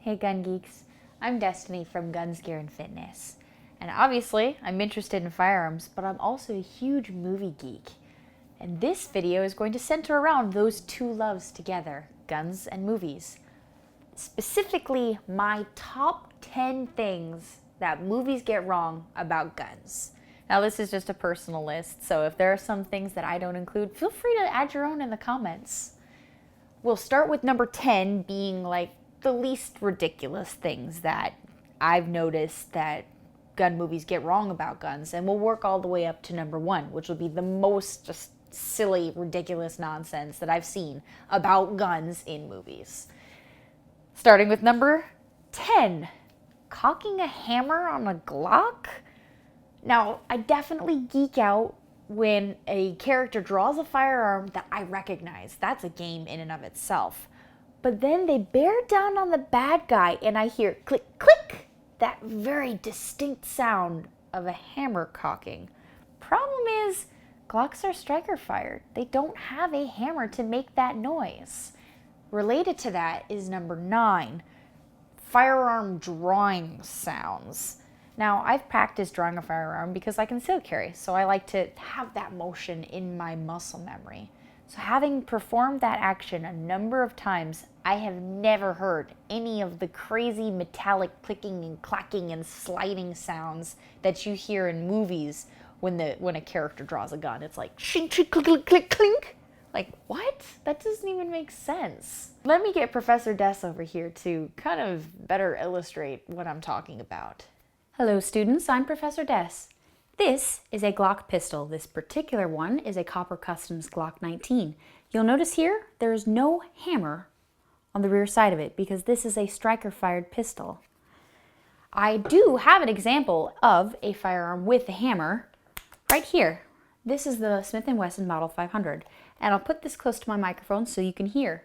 Hey Gun Geeks, I'm Destiny from Guns, Gear, and Fitness. And obviously, I'm interested in firearms, but I'm also a huge movie geek. And this video is going to center around those two loves together, guns and movies. Specifically, my top 10 things that movies get wrong about guns. Now this is just a personal list, so if there are some things that I don't include, feel free to add your own in the comments. We'll start with number 10 being like the least ridiculous things that I've noticed that gun movies get wrong about guns, and we'll work all the way up to number 1, which will be the most just silly, ridiculous nonsense that I've seen about guns in movies. Starting with number 10, cocking a hammer on a Glock? Now, I definitely geek out when a character draws a firearm that I recognize. That's a game in and of itself. But then they bear down on the bad guy and I hear click, click, that very distinct sound of a hammer cocking. Problem is, Glocks are striker fired. They don't have a hammer to make that noise. Related to that is number 9, firearm drawing sounds. Now, I've practiced drawing a firearm because I concealed carry, so I like to have that motion in my muscle memory. So having performed that action a number of times, I have never heard any of the crazy metallic clicking and clacking and sliding sounds that you hear in movies when a character draws a gun. It's like shink, shink, click, click, click, clink. Like, what? That doesn't even make sense. Let me get Professor Des over here to kind of better illustrate what I'm talking about. Hello students, I'm Professor Des. This is a Glock pistol. This particular one is a Copper Customs Glock 19. You'll notice here there is no hammer on the rear side of it because this is a striker fired pistol. I do have an example of a firearm with a hammer right here. This is the Smith & Wesson Model 500, and I'll put this close to my microphone so you can hear.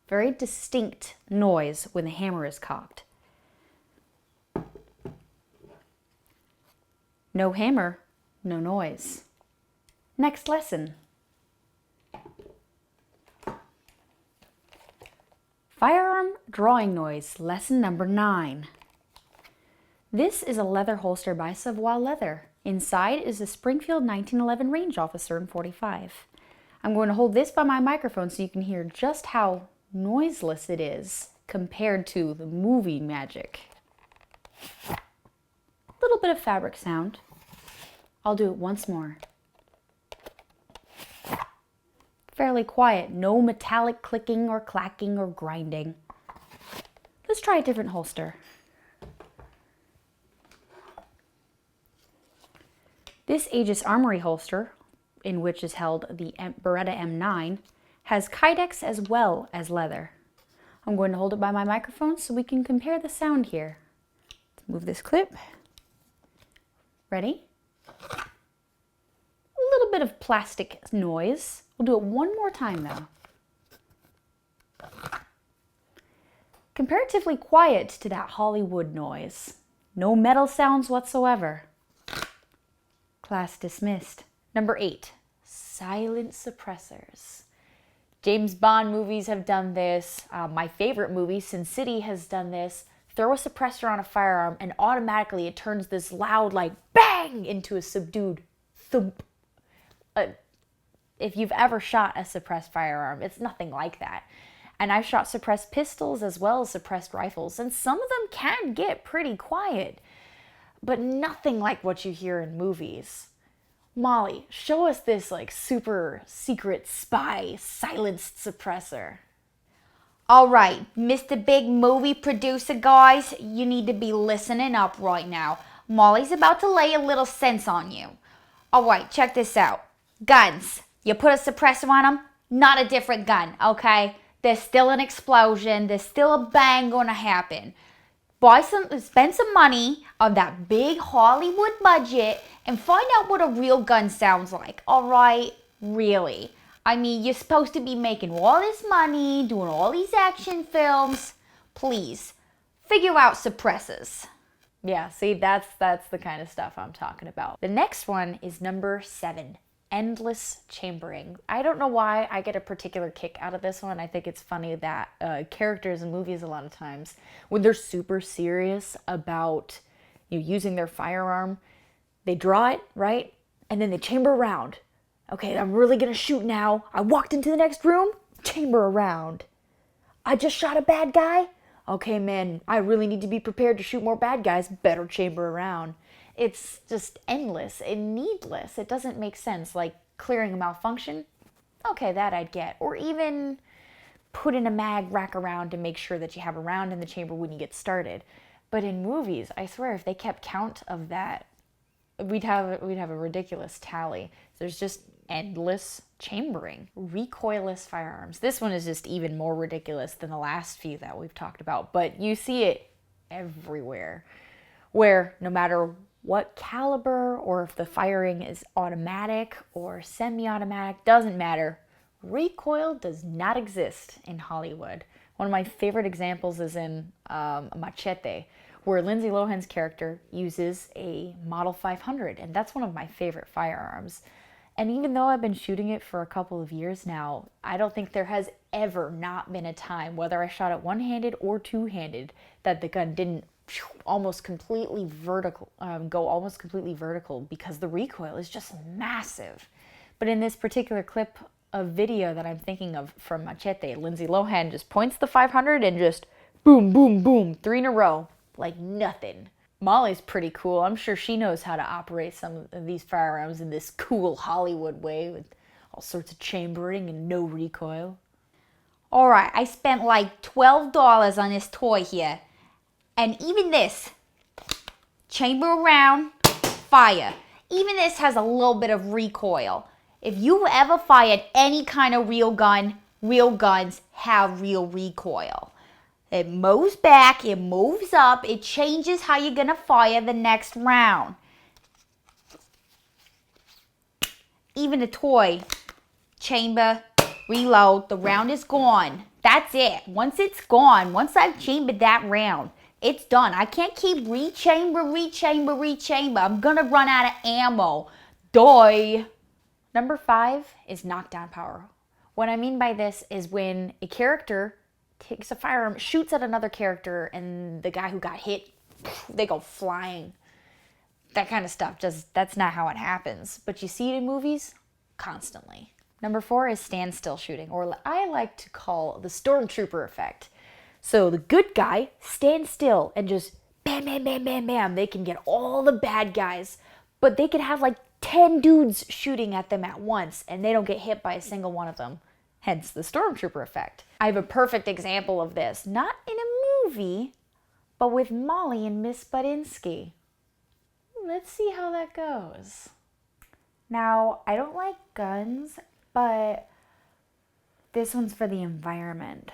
Very distinct noise when the hammer is cocked. No hammer, no noise. Next lesson. Firearm drawing noise, lesson number 9. This is a leather holster by Savoy Leather. Inside is a Springfield 1911 Range Officer in .45. I'm going to hold this by my microphone so you can hear just how noiseless it is compared to the movie magic. Little bit of fabric sound. I'll do it once more. Fairly quiet, no metallic clicking or clacking or grinding. Let's try a different holster. This Aegis Armory holster, in which is held the Beretta M9, has Kydex as well as leather. I'm going to hold it by my microphone so we can compare the sound here. Let's move this clip. Ready? A little bit of plastic noise. We'll do it one more time though. Comparatively quiet to that Hollywood noise. No metal sounds whatsoever. Class dismissed. Number 8, silent suppressors. James Bond movies have done this. My favorite movie, Sin City, has done this. Throw a suppressor on a firearm and automatically it turns this loud like bang into a subdued thump. If you've ever shot a suppressed firearm, it's nothing like that. And I've shot suppressed pistols as well as suppressed rifles, and some of them can get pretty quiet, but nothing like what you hear in movies. Molly, show us this like super secret spy silenced suppressor. All right, Mr. Big Movie Producer guys, you need to be listening up right now. Molly's about to lay a little sense on you. All right, check this out. Guns, you put a suppressor on them, not a different gun, okay? There's still an explosion, there's still a bang gonna happen. Spend some money on that big Hollywood budget and find out what a real gun sounds like, all right? Really. I mean, you're supposed to be making all this money, doing all these action films. Please, figure out suppressors. Yeah, see, that's the kind of stuff I'm talking about. The next one is number 7, endless chambering. I don't know why I get a particular kick out of this one. I think it's funny that characters in movies a lot of times, when they're super serious about using their firearm, they draw it, right? And then they chamber around. Okay, I'm really gonna shoot now. I walked into the next room, chamber around. I just shot a bad guy. Okay, man, I really need to be prepared to shoot more bad guys. Better chamber around. It's just endless and needless. It doesn't make sense. Like clearing a malfunction, okay, that I'd get. Or even put in a mag rack around to make sure that you have a round in the chamber when you get started. But in movies, I swear, if they kept count of that, we'd have a ridiculous tally. There's just endless chambering. Recoilless firearms. This one is just even more ridiculous than the last few that we've talked about, but you see it everywhere, where no matter what caliber or if the firing is automatic or semi-automatic, doesn't matter. Recoil does not exist in Hollywood. One of my favorite examples is in Machete, where Lindsay Lohan's character uses a Model 500, and that's one of my favorite firearms. And even though I've been shooting it for a couple of years now, I don't think there has ever not been a time, whether I shot it one-handed or two-handed, that the gun didn't almost completely vertical, go almost completely vertical, because the recoil is just massive. But in this particular clip of video that I'm thinking of from Machete, Lindsay Lohan just points the 500 and just boom, boom, boom, 3 in a row, like nothing. Molly's pretty cool. I'm sure she knows how to operate some of these firearms in this cool Hollywood way with all sorts of chambering and no recoil. Alright, I spent like $12 on this toy here. And even this, chamber around, fire. Even this has a little bit of recoil. If you've ever fired any kind of real gun, real guns have real recoil. It moves back, it moves up, it changes how you're gonna fire the next round. Even a toy, chamber, reload, the round is gone. That's it. Once it's gone, once I've chambered that round, it's done. I can't keep rechamber. I'm gonna run out of ammo. Die. Number 5 is knockdown power. What I mean by this is when a character takes a firearm, shoots at another character, and the guy who got hit, they go flying. That kind of stuff, that's not how it happens. But you see it in movies constantly. Number 4 is standstill shooting, or I like to call the stormtrooper effect. So the good guy stands still and just bam, bam, bam, bam, bam. They can get all the bad guys, but they could have like 10 dudes shooting at them at once and they don't get hit by a single one of them. Hence the stormtrooper effect. I have a perfect example of this, not in a movie, but with Molly and Miss Budinsky. Let's see how that goes. Now, I don't like guns, but this one's for the environment.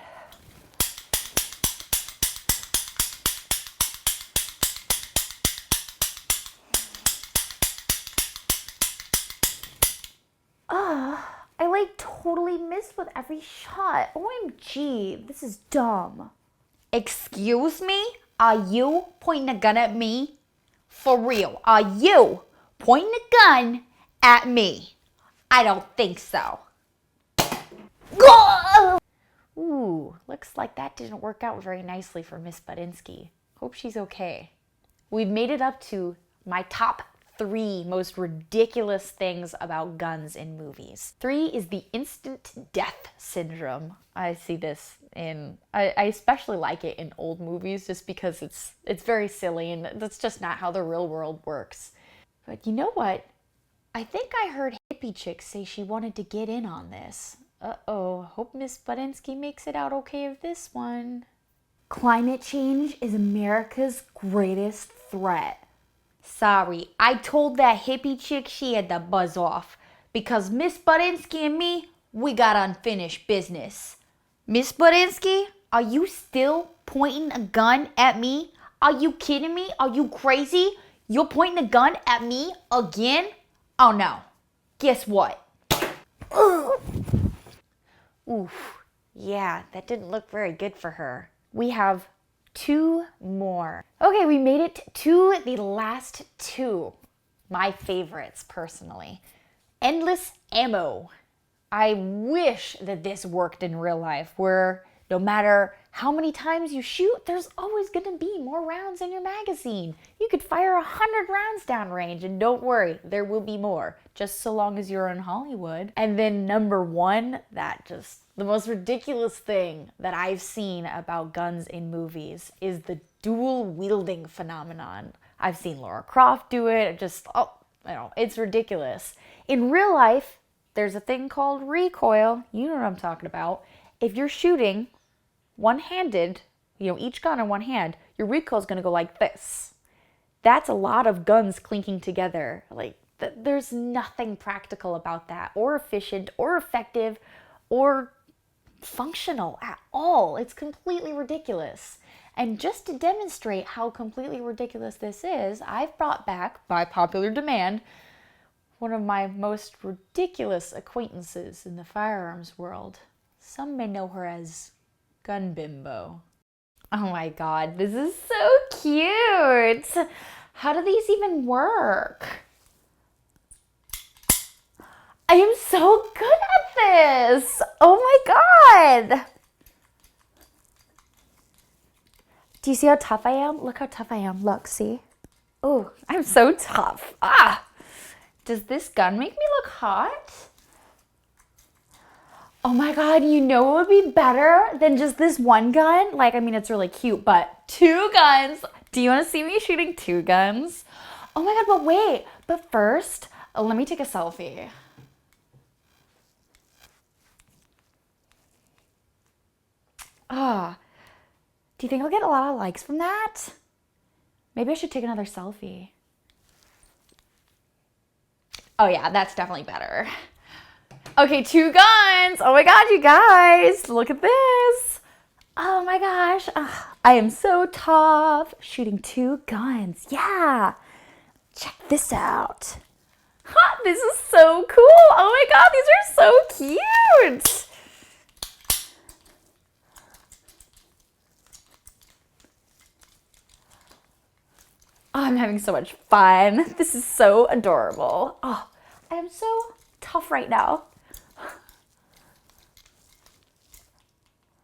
I like totally missed with every shot. OMG, this is dumb. Excuse me? Are you pointing a gun at me? For real, are you pointing a gun at me? I don't think so. Ooh, looks like that didn't work out very nicely for Miss Budinsky. Hope she's okay. We've made it up to my top 3 most ridiculous things about guns in movies. 3 is the instant death syndrome. I see this in, I especially like it in old movies just because it's very silly and that's just not how the real world works. But you know what? I think I heard hippie chick say she wanted to get in on this. Uh-oh, hope Miss Budinsky makes it out okay with this one. Climate change is America's greatest threat. Sorry, I told that hippie chick she had to buzz off because Miss Budinsky and me, we got unfinished business. Miss Budinsky, are you still pointing a gun at me? Are you kidding me? Are you crazy? You're pointing a gun at me again? Oh no. Guess what? Oof. Yeah, that didn't look very good for her. We have 2 more. Okay, we made it to the last 2. My favorites, personally. Endless ammo. I wish that this worked in real life, where no matter how many times you shoot, there's always going to be more rounds in your magazine. You could fire 100 rounds downrange, and don't worry, there will be more, just so long as you're in Hollywood. And then number one, the most ridiculous thing that I've seen about guns in movies is the dual wielding phenomenon. I've seen Lara Croft do it. It's ridiculous. In real life, there's a thing called recoil. You know what I'm talking about. If you're shooting one-handed, each gun in one hand, your recoil is going to go like this. That's a lot of guns clinking together. There's nothing practical about that, or efficient, or effective, or functional at all. It's completely ridiculous. And just to demonstrate how completely ridiculous this is, I've brought back, by popular demand, one of my most ridiculous acquaintances in the firearms world. Some may know her as Gun Bimbo. Oh my god, this is so cute! How do these even work? I am so good at this! Oh my god! Do you see how tough I am? Look how tough I am. Look, see? Oh, I'm so tough. Does this gun make me look hot? Oh my god, you know what would be better than just this one gun? It's really cute, but 2 guns. Do you want to see me shooting 2 guns? Oh my god, but wait. But first, let me take a selfie. Do you think I'll get a lot of likes from that? Maybe I should take another selfie. Oh yeah, that's definitely better. Okay, 2 guns. Oh my god, you guys, look at this. Oh my gosh, I am so tough. Shooting 2 guns, yeah. Check this out. This is so cool. Oh my god, these are so cute. Oh, I'm having so much fun. This is so adorable. Oh, I am so tough right now.